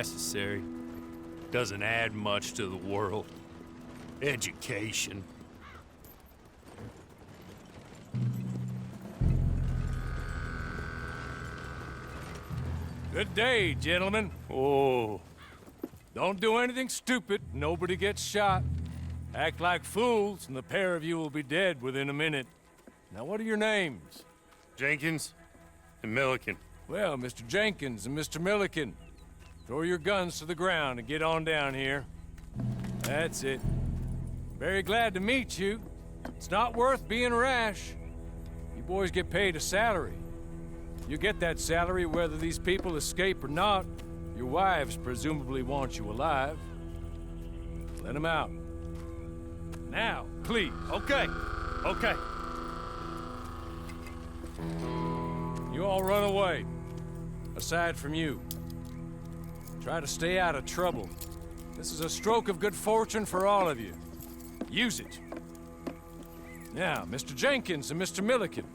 necessary. Doesn't add much to the world. Education. Good day, gentlemen. Oh, Don't do anything stupid. Nobody gets shot. Act like fools, and the pair of you will be dead within a minute. Now, what are your names? Jenkins and Milliken. Well, Mr. Jenkins and Mr. Milliken, throw your guns to the ground and get on down here. That's it. Very glad to meet you. It's not worth being rash. You boys get paid a salary. You get that salary whether these people escape or not. Your wives presumably want you alive. Let them out. Now, please. Okay, okay. You all run away. Aside from you. Try to stay out of trouble. This is a stroke of good fortune for all of you. Use it. Now, Mr. Jenkins and Mr. Milliken,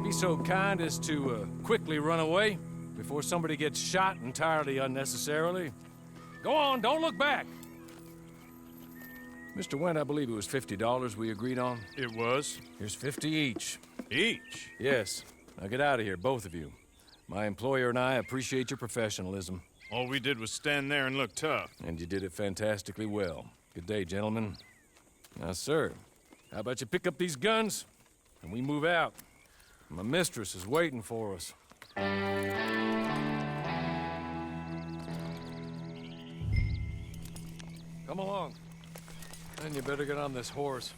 be so kind as to quickly run away before somebody gets shot entirely unnecessarily. Go on, don't look back. Mr. Wendt, I believe it was $50 we agreed on. It was. Here's 50 each. Each? Yes. Now get out of here, both of you. My employer and I appreciate your professionalism. All we did was stand there and look tough. And you did it fantastically well. Good day, gentlemen. Now, sir, how about you pick up these guns and we move out? My mistress is waiting for us. Come along. And you better get on this horse.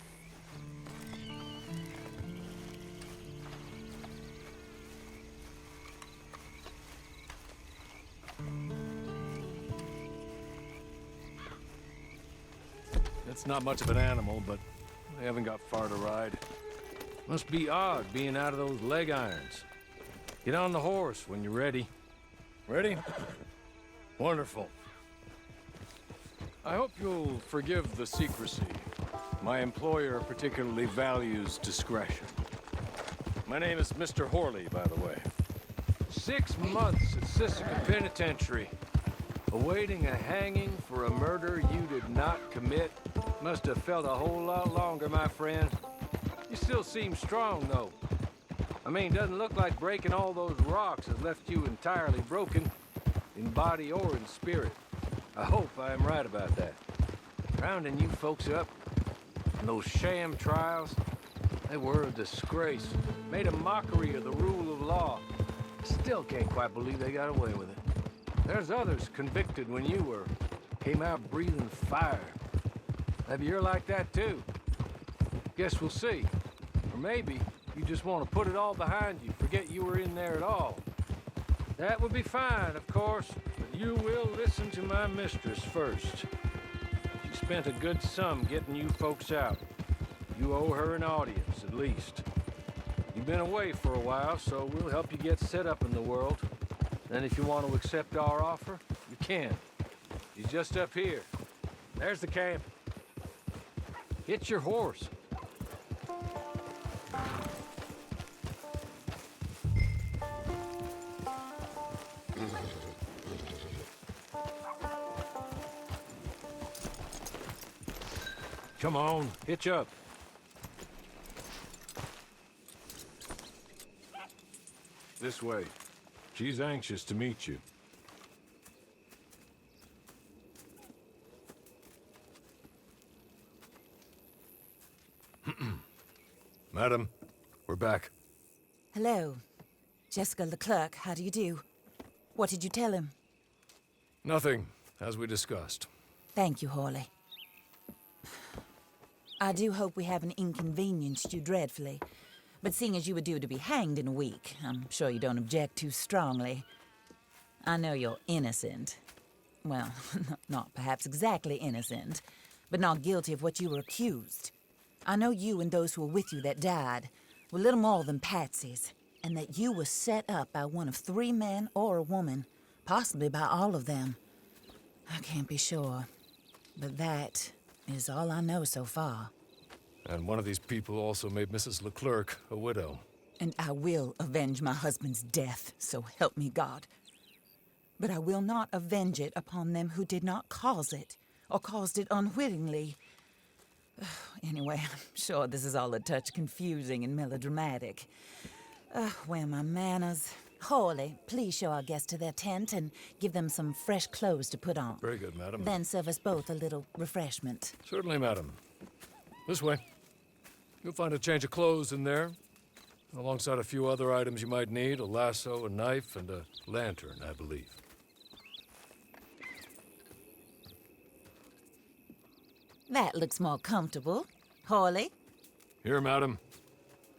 It's not much of an animal, but they haven't got far to ride. Must be odd being out of those leg irons. Get on the horse when you're ready. Ready? Wonderful. I hope you'll forgive the secrecy. My employer particularly values discretion. My name is Mr. Horley, by the way. 6 months at Sisseton Penitentiary, awaiting a hanging for a murder you did not commit. Must have felt a whole lot longer, my friend. You still seem strong, though. I mean, doesn't look like breaking all those rocks has left you entirely broken, in body or in spirit. I hope I am right about that. Rounding you folks up, and those sham trials, they were a disgrace. Made a mockery of the rule of law. Still can't quite believe they got away with it. There's others convicted when you were. Came out breathing fire. Maybe you're like that too. Guess we'll see. Or maybe you just want to put it all behind you, forget you were in there at all. That would be fine, of course, but you will listen to my mistress first. She spent a good sum getting you folks out. You owe her an audience, at least. You've been away for a while, so we'll help you get set up in the world. Then if you want to accept our offer, you can. She's just up here. There's the camp. Hit your horse. Come on, hitch up. This way. She's anxious to meet you. Madam, we're back. Hello. Jessica Leclerc, how do you do? What did you tell him? Nothing, as we discussed. Thank you, Horley. I do hope we haven't inconvenienced you dreadfully. But seeing as you were due to be hanged in a week, I'm sure you don't object too strongly. I know you're innocent. Well, not perhaps exactly innocent, but not guilty of what you were accused. I know you and those who were with you that died were little more than patsies, and that you were set up by one of 3 men or a woman, possibly by all of them. I can't be sure, but that is all I know so far. And one of these people also made Mrs. Leclerc a widow. And I will avenge my husband's death, so help me God. but I will not avenge it upon them who did not cause it, or caused it unwittingly. Anyway, I'm sure this is all a touch confusing and melodramatic. Where are my manners? Hawley, please show our guests to their tent and give them some fresh clothes to put on. Very good, madam. Then serve us both a little refreshment. Certainly, madam. This way. You'll find a change of clothes in there, alongside a few other items you might need, a lasso, a knife, and a lantern, I believe. That looks more comfortable. Hawley, Here, madam.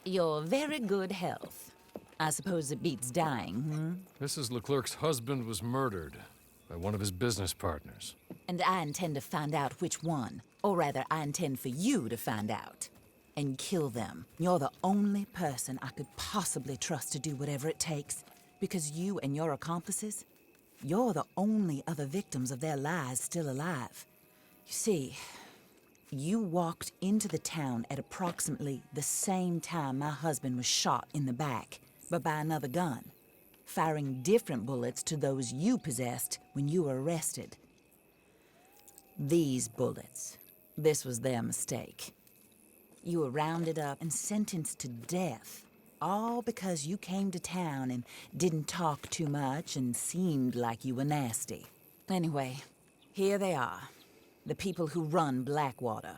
your very good health. I suppose it beats dying, Mrs. Leclerc's husband was murdered by one of his business partners. And I intend to find out which one. Or rather, I intend for you to find out. And kill them. You're the only person I could possibly trust to do whatever it takes. Because you and your accomplices, you're the only other victims of their lies still alive. You see, you walked into the town at approximately the same time my husband was shot in the back, but by another gun, firing different bullets to those you possessed when you were arrested. These bullets, this was their mistake. You were rounded up and sentenced to death, all because you came to town and didn't talk too much and seemed like you were nasty. Anyway, here they are, the people who run Blackwater.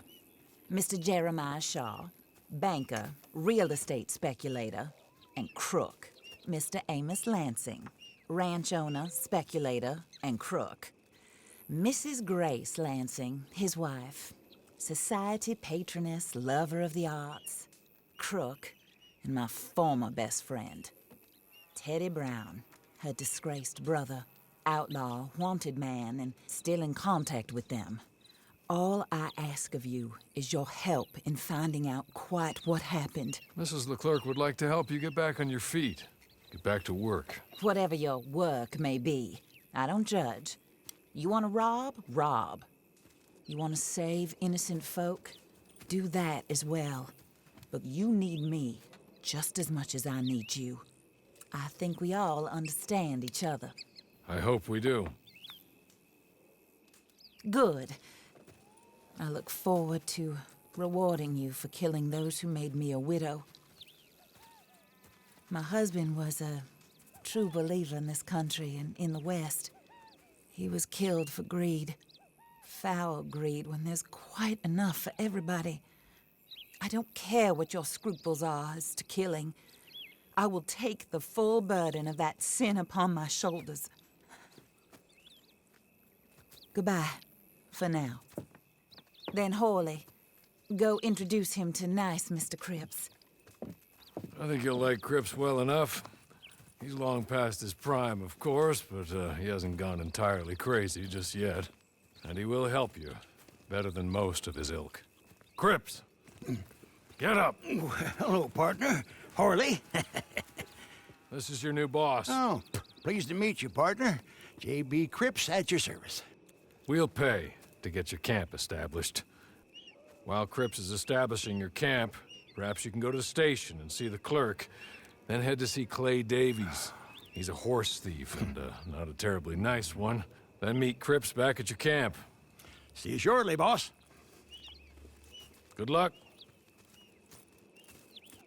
Mr. Jeremiah Shaw, banker, real estate speculator, and crook. Mr. Amos Lansing, ranch owner, speculator, and crook. Mrs. Grace Lansing, his wife, society patroness, lover of the arts, crook, and my former best friend. Teddy Brown, her disgraced brother, outlaw, wanted man, and still in contact with them. All I ask of you is your help in finding out quite what happened. Mrs. Leclerc would like to help you get back on your feet. Get back to work. Whatever your work may be, I don't judge. You want to rob? Rob. You want to save innocent folk? Do that as well. But you need me just as much as I need you. I think we all understand each other. I hope we do. Good. I look forward to rewarding you for killing those who made me a widow. My husband was a true believer in this country and in the West. He was killed for greed. Foul greed when there's quite enough for everybody. I don't care what your scruples are as to killing. I will take the full burden of that sin upon my shoulders. Goodbye, for now. Then Hawley, go introduce him to nice Mr. Cripps. I think you'll like Cripps well enough. He's long past his prime, of course, but he hasn't gone entirely crazy just yet. And he will help you, better than most of his ilk. Cripps! Get up! Hello, partner. Hawley. This is your new boss. Oh, pleased to meet you, partner. J.B. Cripps at your service. We'll pay to get your camp established. While Cripps is establishing your camp, perhaps you can go to the station and see the clerk, then head to see Clay Davies. He's a horse thief, and not a terribly nice one. Then meet Cripps back at your camp. See you shortly, boss. Good luck.